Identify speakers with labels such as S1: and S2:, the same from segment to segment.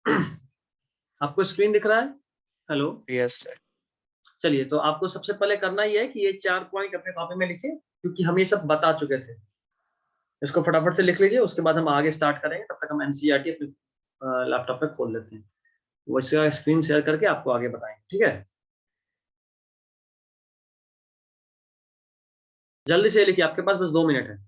S1: आपको स्क्रीन दिख रहा है? Hello,
S2: yes sir.
S1: चलिए तो आपको सबसे पहले करना ये है कि ये 4 पॉइंट अपने कॉपी में लिखिए, क्योंकि हम ये सब बता चुके थे। इसको फटाफट से लिख लीजिए, उसके बाद हम आगे स्टार्ट करेंगे। तब तक हम एनसीईआरटी अपने लैपटॉप पे खोल लेते हैं, वैसे स्क्रीन शेयर करके आपको आगे बताएंगे, ठीक है? जल्दी से लिखिए, आपके पास बस 2 मिनट है।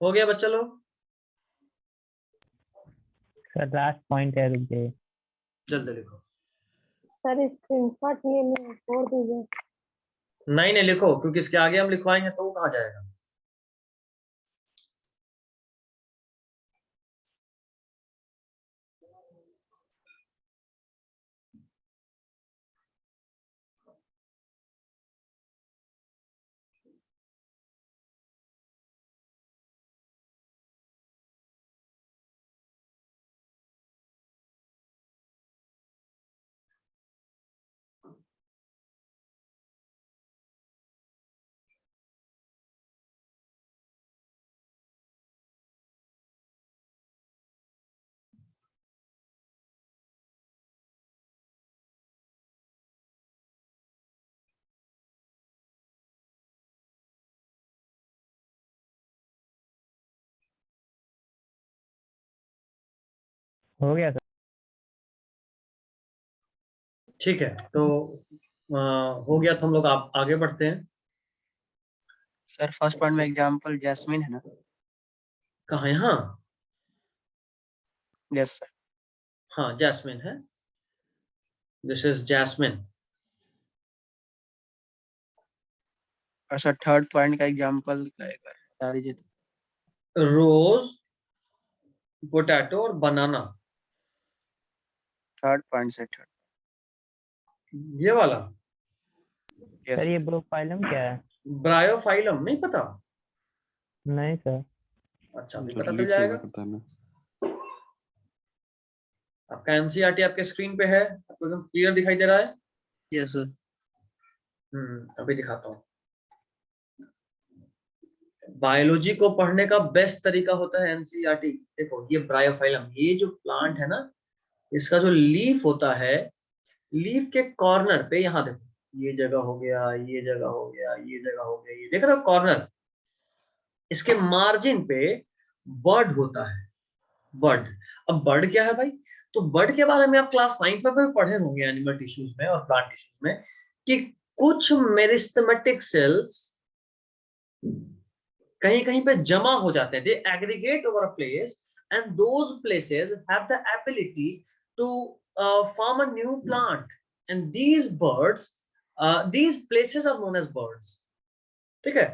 S1: हो गया बच्चा लोग?
S3: सर लास्ट पॉइंट है, रुक जाइए।
S1: जल्दी लिखो।
S4: सर स्क्रीनशॉट ये नहीं छोड़ दीजिए।
S1: नहीं नहीं लिखो, क्योंकि इसके आगे हम लिखवाएंगे तो वो कहाँ जाएगा।
S3: हो गया सर।
S1: ठीक है, तो हो गया तो हम लोग आप आगे बढ़ते हैं।
S2: सर फर्स्ट पॉइंट में एग्जांपल जैस्मिन है ना?
S1: कहाँ? यहाँ?
S2: Yes sir.
S1: हाँ, जैस्मिन है। This is jasmine.
S2: और सर थर्ड पॉइंट का एग्जांपल बता दीजिए।
S1: रोज, पोटैटो और बनाना।
S2: थर्ड पॉइंट से थर्ड।
S1: ये वाला
S2: यस
S3: सर ये
S2: सर।
S3: ब्रोफाइलम क्या है?
S1: ब्रायोफाइलम नहीं पता?
S3: नहीं सर।
S1: अच्छा, अभी पता
S5: जल्दी
S1: चल
S5: से
S1: जाएगा।
S5: बताना।
S1: आपका एनसीईआरटी आपके स्क्रीन पे है, आपको एकदम क्लियर दिखाई दे रहा है?
S2: Yes sir.
S1: अभी दिखाता हूँ। बायोलॉजी को पढ़ने का बेस्ट तरीका होता है एनसीईआरटी। देखो ये ब्रायोफाइलम, ये जो प्लांट है ना, इसका जो लीफ होता है, लीफ के कॉर्नर पे, यहाँ देखो, ये जगह हो गया, ये जगह हो गया, ये जगह हो गया, ये देख रहे हो कॉर्नर, इसके मार्जिन पे बर्ड होता है। बर्ड, अब बर्ड क्या है भाई? तो बर्ड के बारे में आप क्लास 9 में भी पढ़े होंगे एनिमल टिश्यूज में और प्लांट टिश्यूज में, कि कुछ मेरिस्टेमेटिक सेल्स कहीं कहीं पे जमा हो जाते हैं, they aggregate over a place, and those places have the ability to form a new plant, and these birds, these places are known as birds. ठीक है?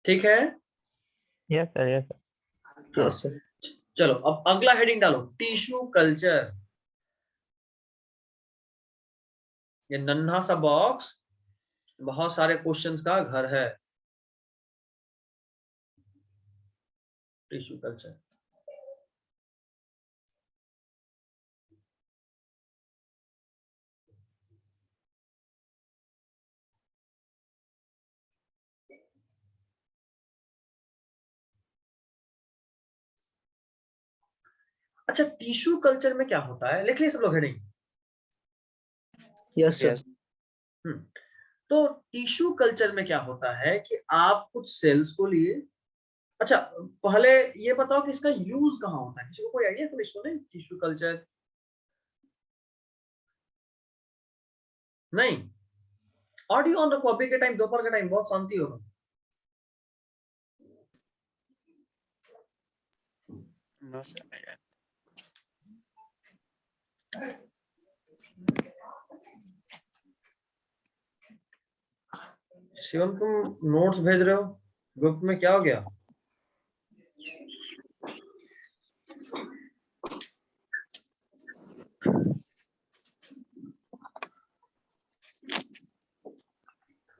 S1: ठीक है?
S3: Yes sir, yes sir.
S1: हाँ,
S2: यस सर।
S1: चलो अब अगला heading डालो, tissue culture. ये नन्हा सा बॉक्स बहुत सारे क्वेश्चंस का घर है। टिश्यू कल्चर, अच्छा, टिश्यू कल्चर में क्या होता है, लिख लिया सब लोग हेडिंग?
S2: Yes sir.
S1: तो टिश्यू कल्चर में क्या होता है कि आप कुछ सेल्स को लिए। अच्छा, पहले ये बताओ कि इसका यूज कहाँ होता है, किसी को कोई आइडिया? कभी सुने टिश्यू कल्चर? नहीं? ऑडियो ऑन रखो, अभी के टाइम दोपहर का टाइम बहुत शांति होगा।
S2: No sir.
S1: शिवम, तुम नोट्स भेज रहे हो ग्रुप में, क्या हो गया?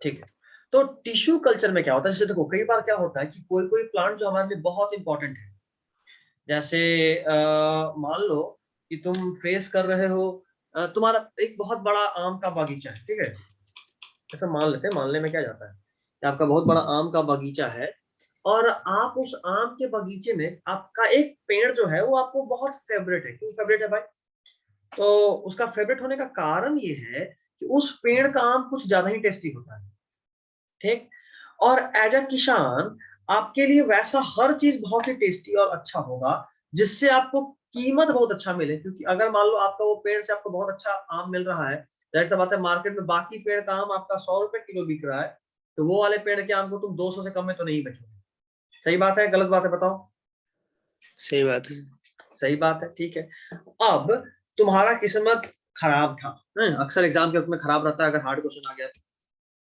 S1: ठीक है, तो टिश्यू कल्चर में क्या होता है, जैसे देखो कई बार क्या होता है कि कोई कोई प्लांट जो हमारे लिए बहुत इंपॉर्टेंट है, जैसे मान लो कि तुम फेस कर रहे हो, तुम्हारा एक बहुत बड़ा आम का बगीचा है, ठीक है? ऐसा मान लेते हैं, मानने में क्या जाता है कि आपका बहुत बड़ा आम का बगीचा है, और आप उस आम के बगीचे में आपका एक पेड़ जो है वो आपको बहुत फेवरेट है। क्यों फेवरेट है भाई? तो उसका फेवरेट होने का कारण ये है कि उस पेड़ का आम कुछ ज्यादा ही टेस्टी होता है, ठीक? और एज अ किसान आपके लिए वैसा हर चीज बहुत ही टेस्टी और अच्छा होगा जिससे आपको कीमत बहुत अच्छा मिले, क्योंकि अगर मान लो आपका वो पेड़ से आपको बहुत अच्छा आम मिल रहा है, जाहिर सा बात है मार्केट में बाकी पेड़ का आम आपका 100 रुपए किलो बिक रहा है, तो वो वाले पेड़ के आम को तुम 200 से कम में तो नहीं बेचोगे। सही बात है गलत बात है बताओ?
S2: सही बात है।
S1: सही बात है, ठीक है। अब तुम्हारा किस्मत खराब था, अक्सर एग्जाम के वक्त में खराब रहता है अगर हार्ड क्वेश्चन आ गया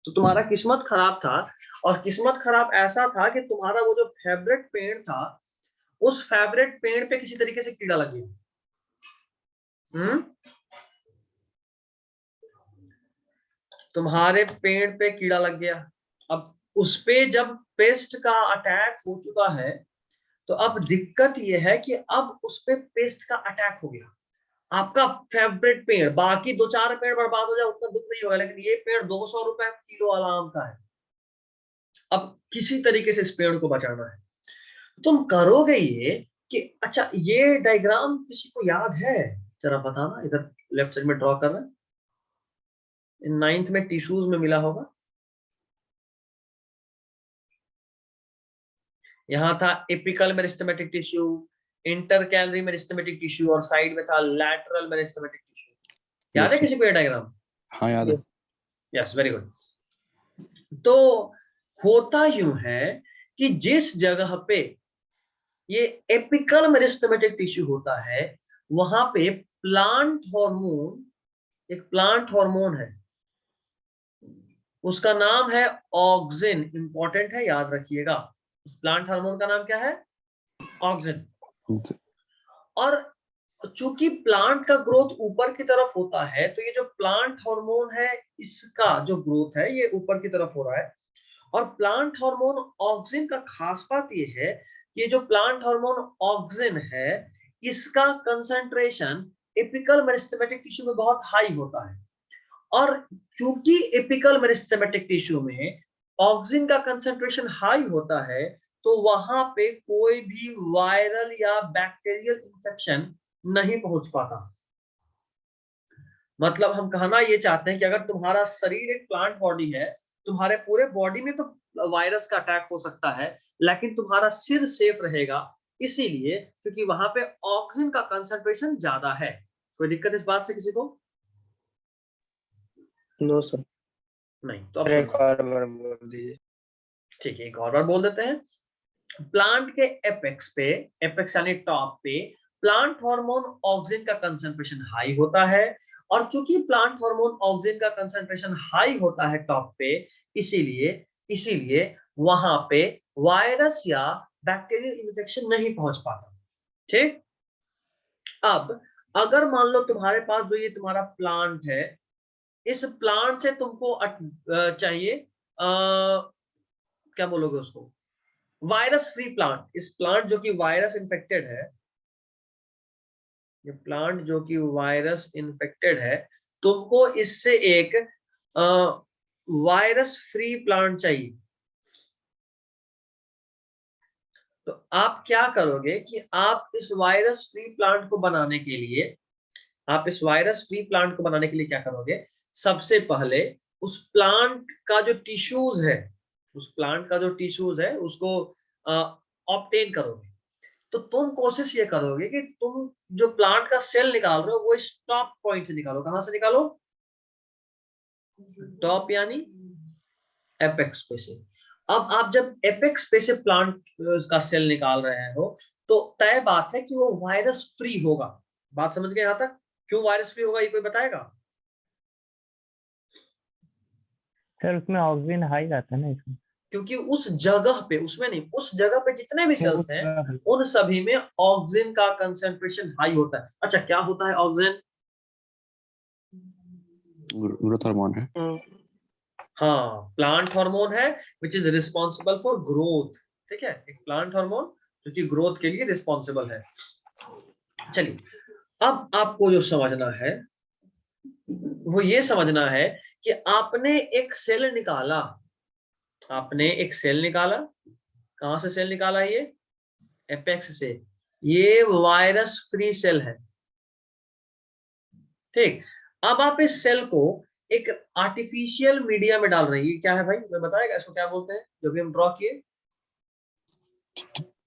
S1: तो तुम्हारा किस्मत खराब था, और किस्मत खराब ऐसा था कि तुम्हारा वो जो फेवरेट पेड़ था, उस फेवरेट पेड़ पे किसी तरीके से कीड़ा लग गया। तुम्हारे पेड़ पे कीड़ा लग गया। अब उस पे जब पेस्ट का अटैक हो चुका है, तो अब दिक्कत यह है कि अब उस पे पेस्ट का अटैक हो गया। आपका फेवरेट पेड़, बाकी 2-4 पेड़ बर्बाद हो जाए उतना दुख नहीं होगा, लेकिन ये पेड़ 200 रुपए किलो वाला आम का है। अब किसी तरीके से इस पेड़ को बचाना है, तुम करोगे ये कि अच्छा, ये डायग्राम किसी को याद है? जरा बताना, इधर लेफ्ट साइड में ड्रॉ कर रहे हैं, 9th में टिश्यूज में मिला होगा। यहां था apical meristematic tissue, intercalary meristematic tissue, और साइड में था लैटरल मेरिस्टेमेटिक टिश्यू। याद है किसी को ये डायग्राम?
S5: हाँ याद है।
S1: Yes, very good. तो होता यूं है कि जिस जगह पे ये एपिकल मेरिस्टेमेटिक टिश्यू होता है, वहां पे प्लांट हार्मोन, एक प्लांट हार्मोन है, उसका नाम है ऑक्सिन। इंपॉर्टेंट है, याद रखिएगा। उस प्लांट हार्मोन का नाम क्या है? ऑक्सिन। और चूंकि प्लांट का ग्रोथ ऊपर की तरफ होता है, तो ये जो प्लांट हार्मोन है इसका जो ग्रोथ है ये ऊपर की तरफ हो रहा है। और प्लांट हार्मोन ऑक्सिन का खास बात ये है कि ये जो प्लांट हार्मोन ऑक्सिन है, इसका कंसंट्रेशन एपिकल मेरिस्टेमेटिक टिश्यू में बहुत हाई होता है। और चूंकि एपिकल मेरिस्टेमेटिक टिश्यू में ऑक्सिन का कंसंट्रेशन हाई होता है, तो वहां पे कोई भी वायरल या बैक्टीरियल इंफेक्शन नहीं पहुंच पाता। मतलब हम कहना ये चाहते हैं कि अगर तुम्हारा शरीर एक प्लांट बॉडी है, तुम्हारे पूरे बॉडी में तो वायरस का अटैक हो सकता है, लेकिन तुम्हारा सिर सेफ रहेगा, इसीलिए क्योंकि वहां पे ऑक्सीजन का कंसंट्रेशन ज्यादा है। कोई दिक्कत इस बात से किसी को?
S2: No sir.
S1: नहीं तो अब
S2: एक और बार बोल दीजिए।
S1: ठीक है, एक और बार बोल देते हैं। प्लांट के एपेक्स पे, एपेक्स यानी टॉप पे, प्लांट हार्मोन ऑक्सीजन का कंसंट्रेशन हाई होता है। और चूंकि प्लांट हार्मोन ऑक्सीजन का कंसंट्रेशन हाई होता है टॉप पे, इसीलिए इसीलिए वहां पे वायरस या बैक्टीरियल इन्फेक्शन नहीं पहुंच पाता। ठीक? अब अगर मान लो तुम्हारे पास जो ये तुम्हारा प्लांट है, इस प्लांट से तुमको चाहिए क्या बोलोगे उसको, वायरस फ्री प्लांट। इस प्लांट जो कि वायरस इन्फेक्टेड है, ये प्लांट जो कि वायरस इन्फेक्टेड है, तुमको इससे एक वायरस फ्री प्लांट चाहिए। तो आप क्या करोगे कि आप इस वायरस फ्री प्लांट को बनाने के लिए, आप इस वायरस फ्री प्लांट को बनाने के लिए क्या करोगे, सबसे पहले उस प्लांट का जो टिश्यूज है, उस प्लांट का जो टिश्यूज है उसको ऑब्टेन करोगे। तो तुम कोशिश ये करोगे कि तुम जो प्लांट का सेल निकाल रहे हो वो इस टॉप पॉइंट से निकालो। कहां से निकालो? टॉप यानी एपेक्स पे से। अब आप जब एपेक्स पे से प्लांट का सेल निकाल रहे हो तो तय बात है कि वो वायरस फ्री होगा। बात समझ गए यहां तक? क्यों वायरस फ्री होगा ये कोई बताएगा?
S3: सर उसमें ऑक्सीजन हाई रहता है ना इसमें।
S1: क्योंकि उस जगह पे, उसमें नहीं, उस जगह पे जितने भी सेल्स हैं उन सभी में ऑक्सीजन का कंसेंट्रेशन हाई होता है। अच्छा, क्या होता है ऑक्सीजन?
S5: ग्रोथ हार्मोन है।
S1: हाँ, प्लांट हार्मोन है which is responsible for growth. ठीक है, एक प्लांट हार्मोन जो कि ग्रोथ के लिए रिस्पॉन्सिबल है। चलिए, अब आपको जो समझना है वो ये समझना है कि आपने एक सेल निकाला, आपने एक सेल निकाला। कहां से सेल निकाला? ये एपेक्स से। ये वायरस फ्री सेल है। ठीक, अब आप इस सेल को एक आर्टिफिशियल मीडिया में डाल रहे हैं। ये क्या है भाई, मैं बताएगा इसको क्या बोलते हैं जो भी हम ड्रॉ किए?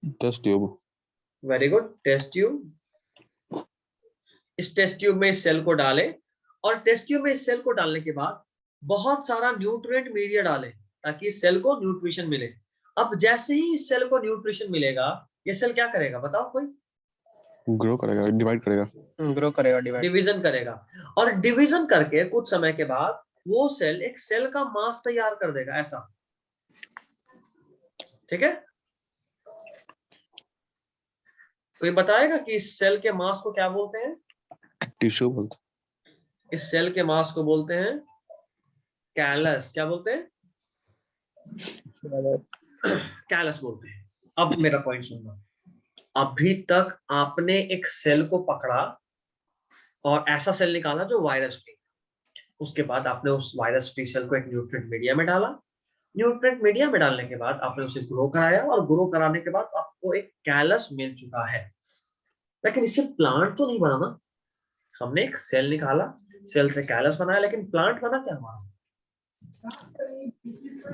S5: Test tube.
S1: Very good, test tube. इस टेस्ट ट्यूब में इस सेल को डालें और टेस्ट ट्यूब में इस सेल को डालने के बाद बहुत सारा न्यूट्रिएंट मीडिया डालें ताकि इस सेल को न्यूट्रिशन मिले। अब जैसे ही इस सेल को न्यूट्रिशन मिलेगा ये सेल क्या करेगा बताओ कोई?
S5: ग्रो करेगा, डिवाइड करेगा।
S2: ग्रो करेगा, डिवाइड,
S1: डिवीजन करेगा। और डिवीजन करके कुछ समय के बाद वो सेल एक सेल का मास तैयार कर देगा ऐसा। ठीक है, कोई बताएगा कि इस सेल के मास को क्या बोलते हैं?
S5: टिश्यू बोलते
S1: इस सेल के मास को बोलते हैं कैलस। क्या बोलते हैं? कैलस बोलते हैं। अब मेरा पॉइंट सुनना, अभी तक आपने एक सेल को पकड़ा और ऐसा सेल निकाला जो वायरस फ्री। उसके बाद आपने उस वायरस फ्री सेल को एक न्यूट्रिएंट मीडिया में डाला। न्यूट्रिएंट मीडिया में डालने के बाद आपने उसे ग्रो कराया और ग्रो कराने के बाद आपको एक कैलस मिल चुका है। लेकिन इससे प्लांट तो नहीं बना ना। हमने एक सेल निकाला, सेल से कैलस बनाया, लेकिन प्लांट बना क्या हमारा?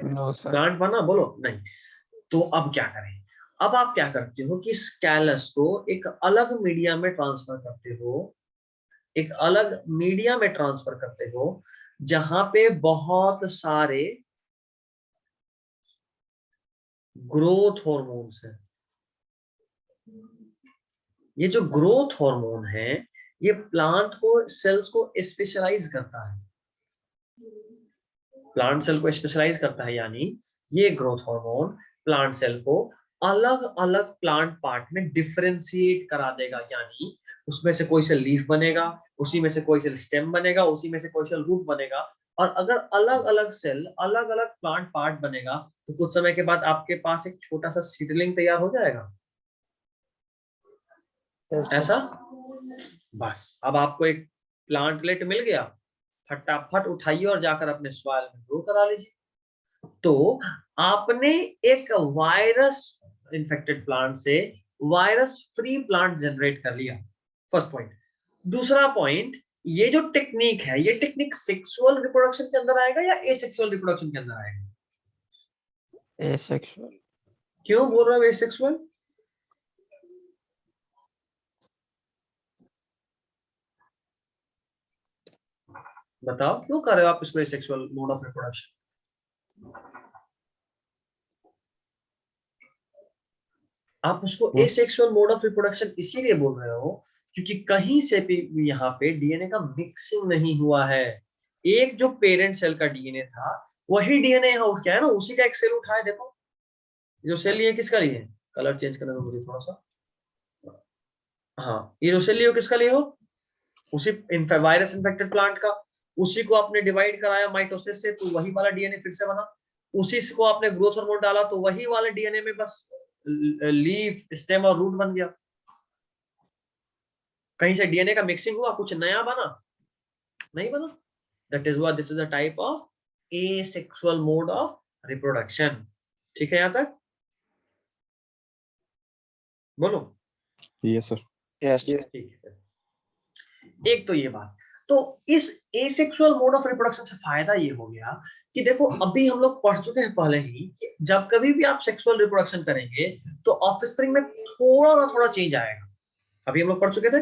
S2: नो सर,
S1: प्लांट बना? बोलो नहीं। तो अब क्या करें? अब आप क्या करते हो कि इस कैलस को एक अलग मीडिया में ट्रांसफर करते हो, एक अलग मीडिया में ट्रांसफर करते हो जहां पे बहुत सारे ग्रोथ हार्मोन्स हैं। ये जो ग्रोथ हार्मोन है ये प्लांट को, सेल्स को स्पेशलाइज करता है। प्लांट सेल को स्पेशलाइज करता है, यानी ये ग्रोथ हार्मोन प्लांट सेल को अलग अलग प्लांट पार्ट में डिफरेंशिएट करा देगा। यानी उसमें से कोई सेल लीफ बनेगा, उसी में से कोई सेल स्टेम बनेगा, उसी में से कोई सेल रूट बनेगा। और अगर अलग अलग सेल अलग अलग प्लांट पार्ट बनेगा तो कुछ समय के बाद आपके पास एक छोटा सा सीडलिंग तैयार हो जाएगा ऐसा। बस अब आपको एक प्लांटलेट मिल गया, फटाफट उठाइए और जाकर अपने सॉइल में ग्रो करा लीजिए। तो आपने एक वायरस इन्फेक्टेड प्लांट से वायरस फ्री प्लांट जनरेट कर लिया, फर्स्ट पॉइंट। दूसरा पॉइंट, ये जो टेक्निक है ये टेक्निक सेक्सुअल रिप्रोडक्शन के अंदर आएगा या एसेक्सुअल रिप्रोडक्शन के अंदर आएगा?
S2: एसेक्सुअल।
S1: क्यों बोल रहा हूं एसेक्सुअल? बताओ क्यों कर रहे हो आप इसको एसेक्सुअल मोड ऑफ रिप्रोडक्शन? आप उसको एसेक्सुअल मोड ऑफ रिप्रोडक्शन इसीलिए बोल रहे हो क्योंकि कहीं से भी यहाँ पे डीएनए का मिक्सिंग नहीं हुआ है। एक जो पेरेंट सेल का डीएनए था वही डीएनए यहाँ उठ के आया ना, उसी का एक सेल उठाया। देखो जो सेल लिए किसका लिए? कलर चेंज करना मुझे थोड़ा सा। हाँ, ये जो सेल लिए हो किसका लिए हो? उसी वायरस इन्फेक्टेड प्लांट का। उसी को आपने डिवाइड कराया माइटोसिस से तो वही वाला डीएनए फिर से बना। उसी को आपने ग्रोथ हार्मोन डाला तो वही वाले डीएनए में बस लीफ, स्टेम और रूट बन गया। कहीं से डीएनए का मिक्सिंग हुआ, कुछ नया बना? नहीं बना। That is what this is a type of asexual mode of reproduction. ठीक है यहां तक? बोलो।
S5: Yes sir.
S2: यस।
S1: ठीक है, एक तो ये बात। तो इस एसेक्सुअल मोड ऑफ रिप्रोडक्शन से फायदा ये हो गया कि देखो अभी हम लोग पढ़ चुके हैं पहले ही कि जब कभी भी आप सेक्सुअल रिप्रोडक्शन करेंगे तो ऑफस्प्रिंग में थोड़ा ना थोड़ा चेंज आएगा, अभी हम लोग पढ़ चुके थे।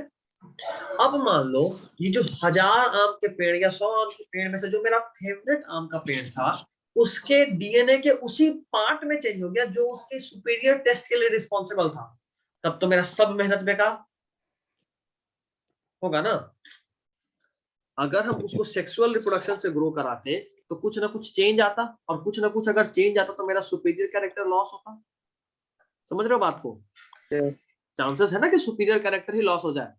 S1: अब मान लो ये जो 1000 आम के पेड़ या 100 आम के पेड़ में से जो मेरा फेवरेट आम का पेड़ था, उसके डीएनए के उसी पार्ट में चेंज हो गया जो उसके सुपीरियर टेस्ट के लिए रिस्पॉन्सिबल था, तब तो मेरा सब मेहनत बेकार होगा ना। अगर हम उसको सेक्सुअल रिप्रोडक्शन से ग्रो कराते तो कुछ ना कुछ चेंज आता, और कुछ ना कुछ अगर चेंज आता तो मेरा सुपीरियर कैरेक्टर लॉस होता। समझ रहे हो बात को? चांसेस है ना कि सुपीरियर कैरेक्टर ही लॉस हो जाए।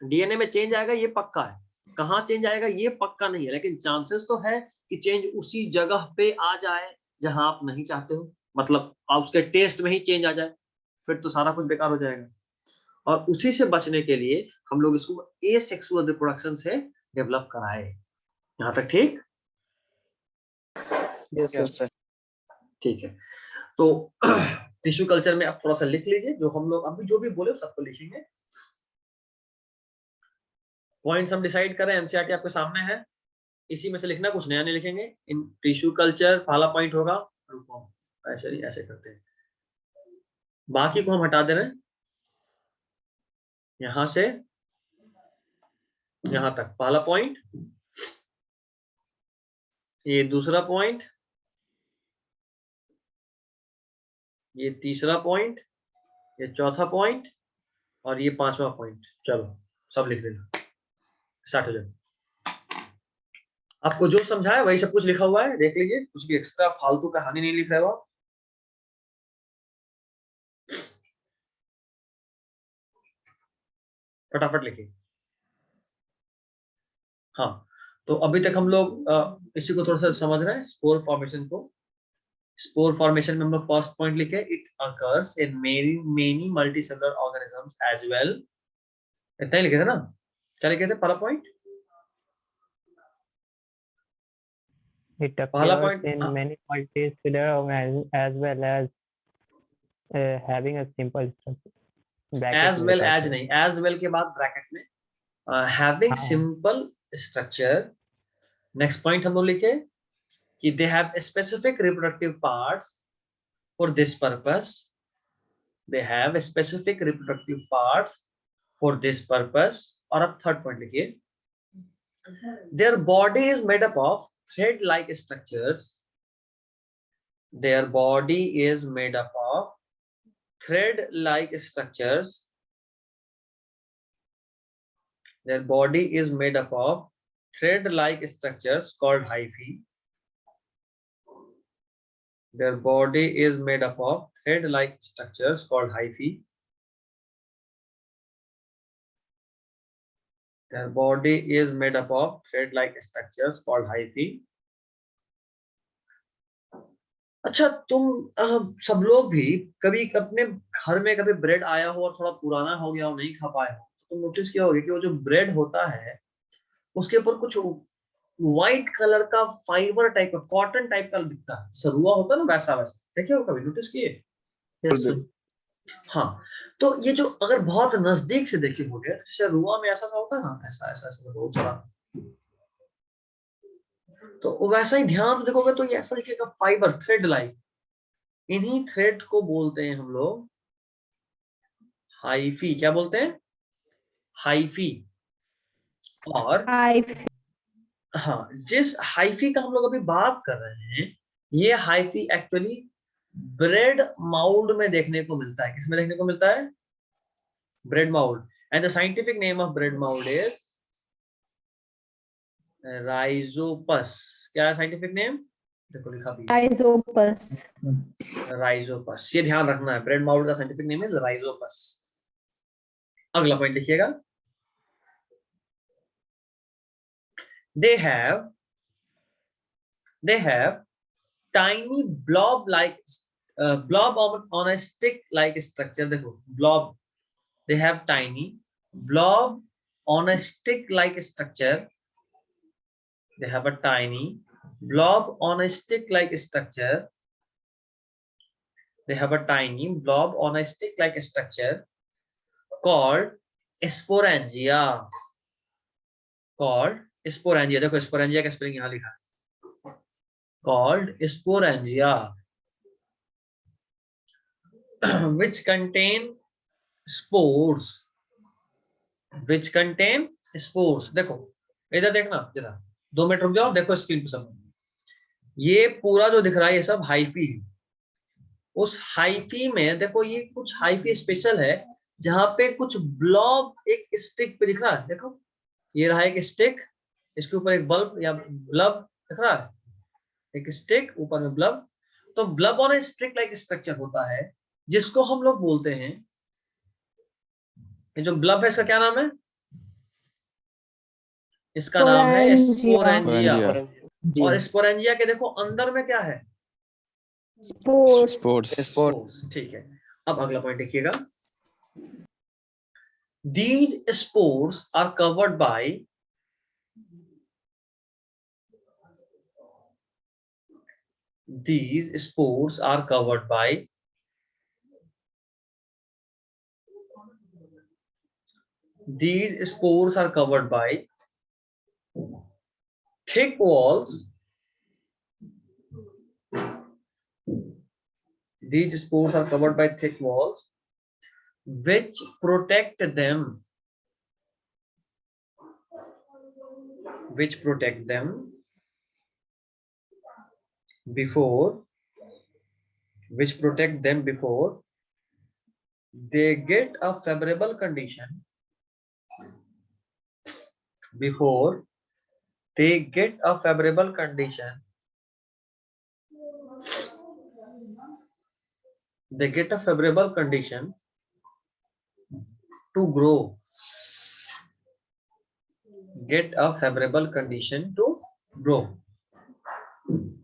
S1: डीएनए में चेंज आएगा ये पक्का है, कहाँ चेंज आएगा ये पक्का नहीं है, लेकिन चांसेस तो है कि चेंज उसी जगह पे आ जाए जहां आप नहीं चाहते हो, मतलब आप उसके टेस्ट में ही चेंज आ जाए, फिर तो सारा कुछ बेकार हो जाएगा। और उसी से बचने के लिए हम लोग इसको एसेक्सुअल रिप्रोडक्शन से डेवलप कराए। यहाँ तक ठीक?
S2: Yes sir.
S1: ठीक है, तो टिश्यू कल्चर में आप थोड़ा सा लिख लीजिए, जो हम लोग अभी जो भी बोले सबको लिखेंगे। पॉइंट्स हम डिसाइड करें, एनसीईआरटी आपके सामने है, इसी में से लिखना, कुछ नया नहीं लिखेंगे। इन टिश्यू कल्चर पहला पॉइंट होगा, ऐसे नहीं, ऐसे करते हैं, बाकी को हम हटा दे रहे हैं, यहां से यहां तक पहला पॉइंट, ये दूसरा पॉइंट, ये तीसरा पॉइंट, ये चौथा पॉइंट, और ये पांचवा पॉइंट। चलो सब लिख लेना, स्टार्ट हो जाए। आपको जो समझाया वही सब कुछ लिखा हुआ है, देख लीजिए, कुछ भी एक्स्ट्रा फालतू कहानी नहीं लिख रहे हो आप। फटाफट लिखिए। हाँ, तो अभी तक हम लोग इसी को थोड़ा सा समझ रहे हैं, स्पोर फॉर्मेशन को। स्पोर फॉर्मेशन में हम लोग फर्स्ट पॉइंट लिखे, it occurs in many multicellular organisms as well. इतना ही लिखे थे ना? क्या लिखे थे पहला पॉइंट?
S3: It
S1: पहला
S3: occurs
S1: point
S3: in many multicellular organisms as well as having a simple structure. Bracket
S1: as
S3: में
S1: वेल
S3: बताते
S1: एज
S3: हैं।
S1: नहीं, एज वेल के बाद ब्रैकेट में हैविंग
S3: हाँ
S1: सिंपल स्ट्रक्चर। नेक्स्ट पॉइंट हम लोग लिखे कि they have specific reproductive parts for this purpose. They have specific reproductive parts for this purpose. और अब थर्ड पॉइंट लिखिए, their body is made up of thread like structures. Their body is made up of thread like structures. Their body is made up of thread like structures called hyphae. Their body is made up of thread like structures called hyphae. Their body is made up of thread like structures called hyphae. अच्छा, तुम सब लोग भी कभी अपने घर में कभी ब्रेड आया हो और थोड़ा पुराना हो गया हो, नहीं खा पाए हो, तो तुम नोटिस किया होगा कि वो जो ब्रेड होता है उसके ऊपर कुछ व्हाइट कलर का फाइबर टाइप का, कॉटन टाइप का दिखता है, सरुआ होता है ना, वैसा वैसा देखे हो कभी, नोटिस किए?
S2: यस।
S1: हाँ, तो ये जो अगर बहुत नजदीक से देखे होगे, जैसे रुआ में ऐसा होता है ना, ऐसा ऐसा ऐसा बहुत सारा, तो वैसा ही ध्यान से देखोगे तो ये ऐसा दिखेगा, फाइबर थ्रेड लाइक। इन्हीं थ्रेड को बोलते हैं हम लोग हाइफी। क्या बोलते हैं? हाइफी। और हाँ, जिस हाइफी का हम लोग अभी बात कर रहे हैं, ये हाइफी एक्चुअली ब्रेड माउल्ड में देखने को मिलता है। किसमें देखने को मिलता है? Bread mould. And the scientific name of bread mould is Rhizopus. क्या है साइंटिफिक नेम? देखो लिखा भी है,
S4: Rhizopus.
S1: राइजोपस। ये ध्यान रखना है, ब्रेड माउल्ड का साइंटिफिक नेम इज राइजोपस। अगला पॉइंट लिखिएगा, they have tiny blob like blob on a stick like structure. देखो blob, they have tiny blob on a stick like structure. They have a tiny blob on a stick like structure they have a tiny blob on a stick like structure called sporangia. देखो sporangia का spelling यहाँ लिखा है, called sporangia, which contain spores. देखो इधर देखना, जरा 2 minute रुक जाओ, देखो स्क्रीन पे सब, ये पूरा जो दिख रहा है ये सब हाइफी है। उस हाइफी में देखो ये कुछ हाइफी स्पेशल है जहां पे कुछ ब्लॉब एक स्टिक पे दिख रहा है, देखो ये रहा एक स्टिक, इसके ऊपर एक बल्ब या ब्लब दिख रहा है, एक स्टिक ऊपर में ब्लब। तो bulb on A stick like structure होता है जिसको हम लोग बोलते हैं, ये जो ब्लब है इसका क्या नाम है? इसका नाम है स्पोरेंजिया।
S5: Sporangia.
S1: और स्पोरेंजिया के देखो अंदर में क्या है?
S4: Spores.
S5: Spores.
S1: ठीक है, अब अगला पॉइंट देखिएगा। These spores are covered by thick walls. These spores are covered by thick walls which protect them before they get a favorable condition to grow.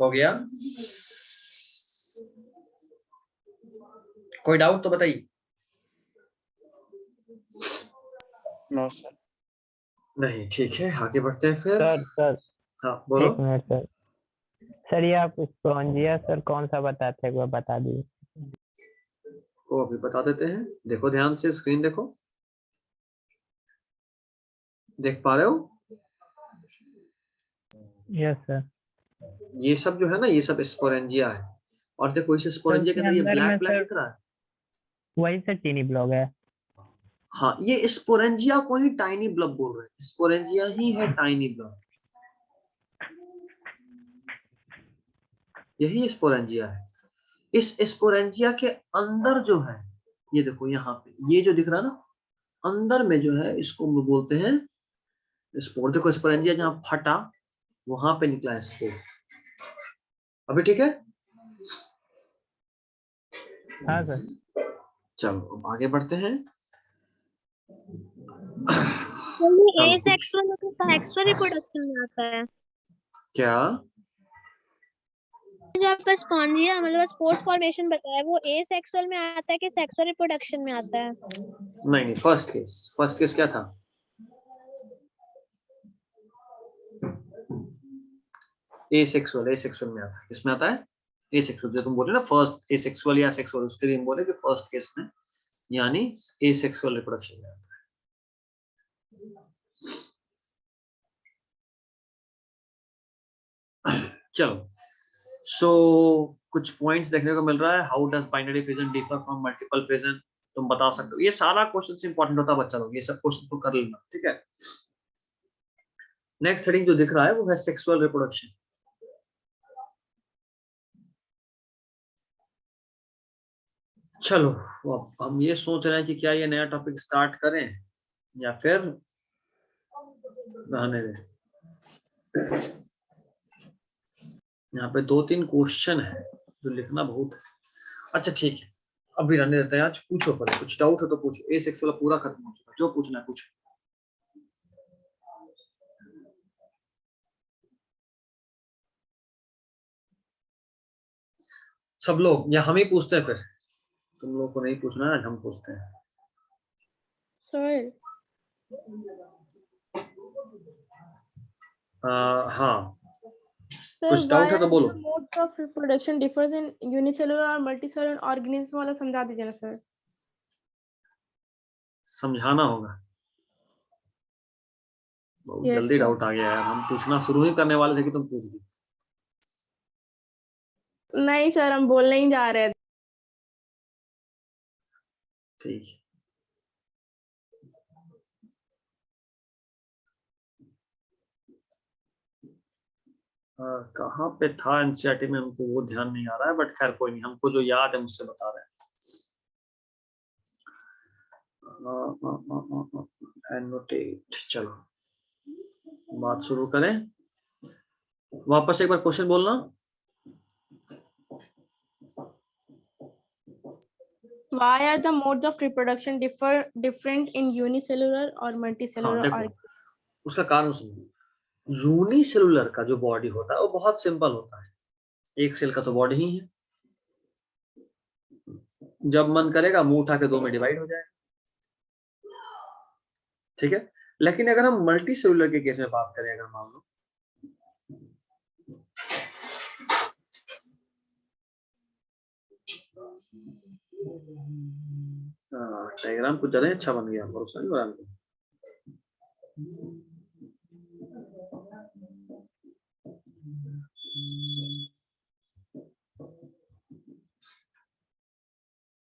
S1: हो गया? कोई डाउट तो बताइए।
S2: No sir.
S1: नहीं, ठीक है, आगे बढ़ते हैं फिर।
S3: सर
S1: हाँ बोलो।
S3: 1 मिनट सर। सर ये आप स्पोंजिया सर कौन सा बताते हैं, एक बार बता दीजिए।
S1: को अभी बता देते हैं, देखो ध्यान से, स्क्रीन देखो, देख पा रहे हो?
S3: Yes sir.
S1: ये सब जो है ना, ये सब स्पोरेंजिया है। और देखो इस स्पोरेंजिया के अंदर ये
S3: अंदर में
S1: ब्लैक
S3: सर
S1: दिख रहा है,
S3: वही सर टीनी ब्लॉग है।
S1: हाँ ये स्पोरेंजिया को ही टाइनी ब्लब बोल रहे हैं, स्पोरेंजिया ही है टाइनी ब्लब, यही स्पोरेंजिया है। इस स्पोरेंजिया के अंदर जो है, ये देखो यहाँ पे ये जो दिख रहा है ना, अंदर में जो है इसको हम लोग बोलते हैं स्पोर। देखो स्पोरेंजिया जहाँ फटा वहां पे निकला है स्पोर। अभी ठीक है?
S3: हाँ सर।
S1: चलो अब आगे बढ़ते हैं।
S6: ये एसेक्सुअल मतलब सेक्सुअल रिप्रोडक्शन में आता है
S1: क्या?
S6: जो आपका स्पॉन्जिया मतलब स्पोर्स फॉर्मेशन बताया, वो एसेक्सुअल में आता है कि सेक्सुअल रिप्रोडक्शन में आता है?
S1: नहीं, फर्स्ट केस क्या था? एसेक्सुअल में आता है। किसमें आता है? एसेक्सुअल। जो तुम बोले ना फर्स्ट एसेक्सुअल या सेक्सुअल, उसके लिए हम बोले कि फर्स्ट केस में, यानी एसेक्सुअल रिप्रोडक्शन में आता है। चलो, सो कुछ पॉइंट्स देखने को मिल रहा है। How does binary fission differ from multiple fission? तुम बता सकते हो। ये सारा क्वेश्चन इंपॉर्टेंट होता है बच्चा लोग, ये सब क्वेश्चन तो कर लेना, ठीक है। नेक्स्ट हेडिंग जो दिख रहा है वो है सेक्सुअल रिप्रोडक्शन। चलो, अब हम ये सोच रहे हैं कि क्या ये नया टॉपिक स्टार्ट करें या फिर रहने दें। यहाँ पे 2-3 क्वेश्चन है जो लिखना बहुत है। अच्छा ठीक है, अभी रहने देते हैं। आज पूछो, पहले कुछ डाउट हो तो पूछो। ए सेक्सुअल पूरा खत्म हो चुका, जो पूछना है पूछो। सब लोग, या हम ही पूछते हैं? फिर तुम लोग को नहीं पूछना है, आज हम पूछते हैं।
S6: सर
S1: हाँ, कुछ डाउट है तो बोलो।
S4: Modes of reproduction differs in unicellular और मल्टीसेलुलर ऑर्गेनिज्म वाला समझा दीजिए ना सर।
S1: समझाना होगा, बहुत
S4: Yes,
S1: जल्दी
S4: sir.
S1: डाउट आ गया यार, हम पूछना शुरू ही करने वाले थे कि तुम पूछ दी।
S4: नहीं सर, हम बोलने ही जा रहे थे।
S1: ठीक है। कहाँ पे था एनसीईआरटी में, हमको वो ध्यान नहीं आ रहा है, बट खैर कोई नहीं, हमको जो याद है मुझसे बता रहे हैं। एनोटेट, चलो बात शुरू करें। वापस एक बार क्वेश्चन बोलना।
S4: Why are the modes of reproduction different in unicellular और
S1: हाँ
S4: multicellular
S1: देखो,
S4: organisms?
S1: उसका कारण सुनो। यूनिसेलुलर का जो बॉडी होता है वो बहुत सिंपल होता है, एक सेल का तो बॉडी ही है, जब मन करेगा मुंह उठा के 2 में डिवाइड हो जाएगा, ठीक है। लेकिन अगर हम मल्टी सेलुलर के केस में बात करें, अगर मान लो डायग्राम कुछ ज्यादा अच्छा बन गया, भरोसा नहीं हो रहा हमको।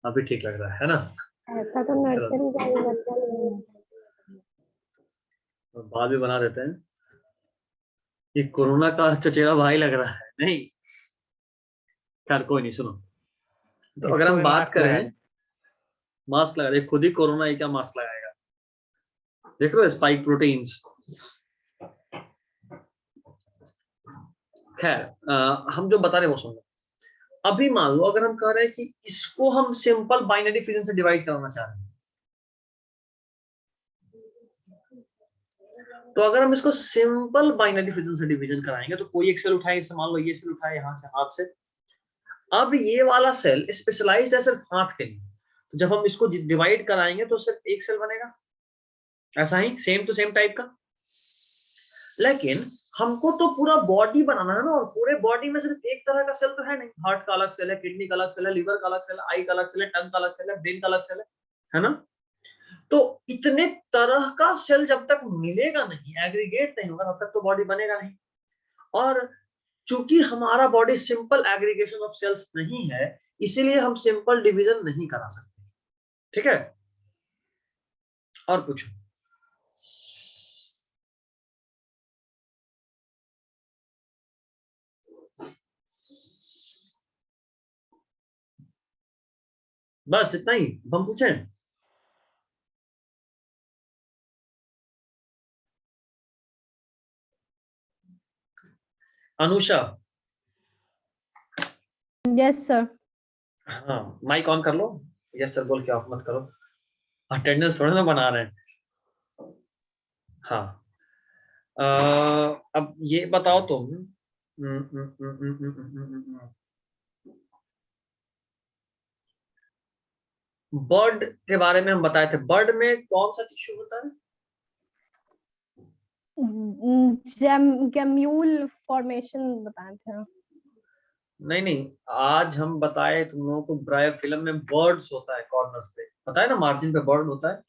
S1: अभी ठीक लग रहा है ना?
S4: ऐसा तो नर्सरी का ही बच्चा नहीं है।
S1: बाद में बना देते हैं, ये कोरोना का चचेरा भाई लग रहा है। नहीं खैर कोई नहीं, सुनो तो अगर हम बात करें, मास्क लगा दे, खुद ही कोरोना ही क्या मास्क लगाएगा, देख रहे हो स्पाइक प्रोटीन्स। खैर हम जो बता रहे हैं वो सुनो। अभी मान लो अगर हम कह रहे हैं कि इसको हम सिंपल बाइनरी फिजन से डिवाइड करना चाह रहे हैं, तो अगर हम इसको सिंपल बाइनरी फिजन से डिवीजन कराएंगे तो कोई एक सेल उठाए, जैसे मान लो ये सेल उठाए यहाँ से, हाथ से। अब ये वाला सेल स्पेशलाइज्ड है सिर्फ हाथ के लिए, तो जब हम इसको डिवाइड कराएंगे तो सिर्फ एक सेल बनेगा, ऐसा ही सेम टू सेम टाइप का। लेकिन हमको तो पूरा बॉडी बनाना है ना, और पूरे बॉडी में सिर्फ एक तरह का सेल तो है नहीं। हार्ट का अलग सेल है, किडनी का अलग सेल है, लीवर का अलग सेल है, आई का अलग सेल है, टंग का अलग सेल है, ब्रेन का अलग सेल है ना? तो इतने तरह का सेल जब तक मिलेगा नहीं, एग्रीगेट नहीं होगा, तब तक तो बॉडी बनेगा नहीं। और चूंकि हमारा body simple aggregation of cells नहीं है, इसीलिए हम सिंपल डिवीजन नहीं करा सकते, ठीक है। और पूछो। बस इतना ही हम पूछें। Anusha,
S4: yes sir.
S1: हाँ माइक ऑन कर लो। यस सर बोल के ऑफ मत करो, अटेंडेंस थोड़ा ना बना रहे हैं। हाँ अब ये बताओ तुम, बर्ड के बारे में हम बताए थे, बर्ड में कौन सा टिश्यू होता है?
S4: गेम्यूल फॉर्मेशन बताए थे।
S1: नहीं नहीं, आज हम बताए तुम लोगों को ब्रायोफिलम में बर्ड्स होता है, कॉर्नर्स पे बताया ना, मार्जिन पे बर्ड होता है।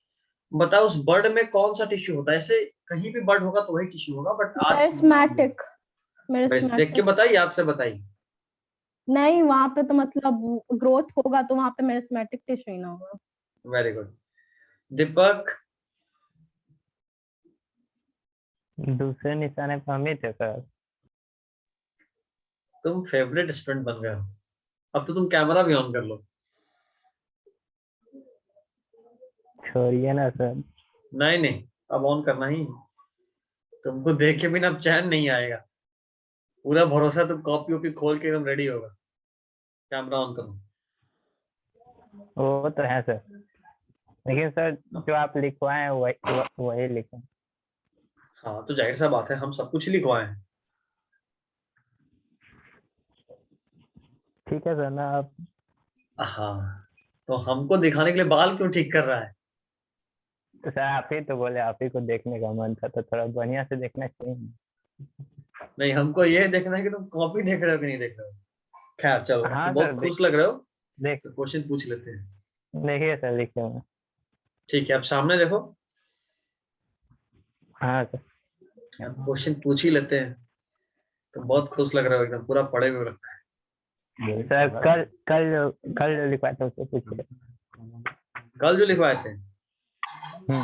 S1: बताओ उस बर्ड में कौन सा टिश्यू होता है? ऐसे कहीं भी बर्ड होगा तो वही टिश्यू होगा, बट आज
S4: मेरिस्टेमेटिक।
S1: देख के बताइए, याद से बताइए।
S4: नहीं, वहां पे तो मतलब ग्रोथ होगा तो वहां पे मेरिस्टेमेटिक टिश्यू ही ना होगा।
S1: Very good. दीपक,
S3: दूसरे निशाने पर हम ही थे सर।
S1: तुम फेवरेट स्टूडेंट बन गए हो, अब तो तुम कैमरा भी ऑन कर लो।
S3: छोड़िए ना सर।
S1: नहीं नहीं, अब ऑन करना ही, तुमको देख के भी ना अब चैन नहीं आएगा, पूरा भरोसा, तुम कॉपी वॉपी खोल के एकदम रेडी होगा। कैमरा ऑन करो।
S3: वो तो है सर, लेकिन सर जो आप लिखवाए हैं वही लिखें।
S1: हाँ तो जाहिर सा बात है, हम सब कुछ लिखवाए हैं।
S3: ठीक है सर ना आप।
S1: हाँ तो हमको दिखाने के लिए बाल क्यों ठीक कर रहा है?
S3: तो सर आप ही तो बोले, आप ही को देखने का मन था तो थोड़ा बढ़िया से देखना चाहिए।
S1: नहीं, हमको ये देखना है कि तुम कॉपी देख रहे हो कि नहीं देख रहे हो। खैर चलो,
S3: हाँ
S1: तुम
S3: सर,
S1: बहुत खुश लग रहे हो
S3: देख
S1: तो क्वेश्चन पूछ लेते हैं।
S3: देखिए सर, लिख लिया मैं।
S1: ठीक है, अब सामने देखो,
S3: हाँ सर।
S1: अब क्वेश्चन पूछ ही लेते हैं। तो बहुत खुश लग रहे हो, एकदम पूरा पढ़े हुए लगता है।
S3: सर कल कल कल जो लिखवाया था उससे पूछिए।
S1: कल जो लिखवाए थे,
S3: हम्म।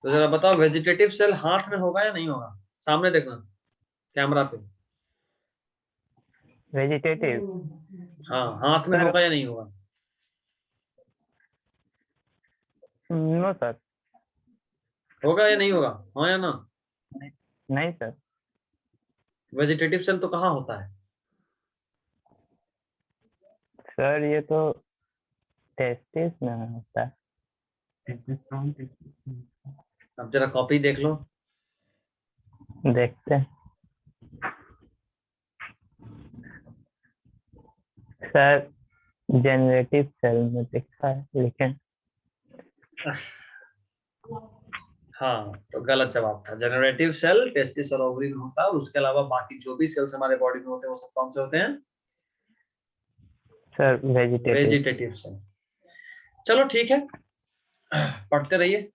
S1: तो जरा बताओ, वेजिटेटिव सेल हाथ में होगा या नहीं होगा? सामने देखना कैमरा पे।
S3: वेजिटेटिव,
S1: हाँ, हाथ में
S3: सर
S1: होगा या नहीं होगा?
S3: नो सर,
S1: होगा या नहीं होगा, हाँ या ना?
S3: नहीं सर।
S1: वेजिटेटिव सेल तो कहाँ होता है?
S3: सर ये तो टेस्टिस में होता है।
S1: अब जरा कॉपी देख लो।
S3: देखते हैं सर, जनरेटिव सेल में दिखता है लेकिन।
S1: हाँ, तो गलत जवाब था। जनरेटिव सेल टेस्टिस और ओवरी में होता है, और उसके अलावा बाकी जो भी सेल्स हमारे बॉडी में होते हैं वो सब कौन से होते हैं?
S3: Sir vegetative.
S1: Vegetative cell. चलो ठीक है, पढ़ते रहिए।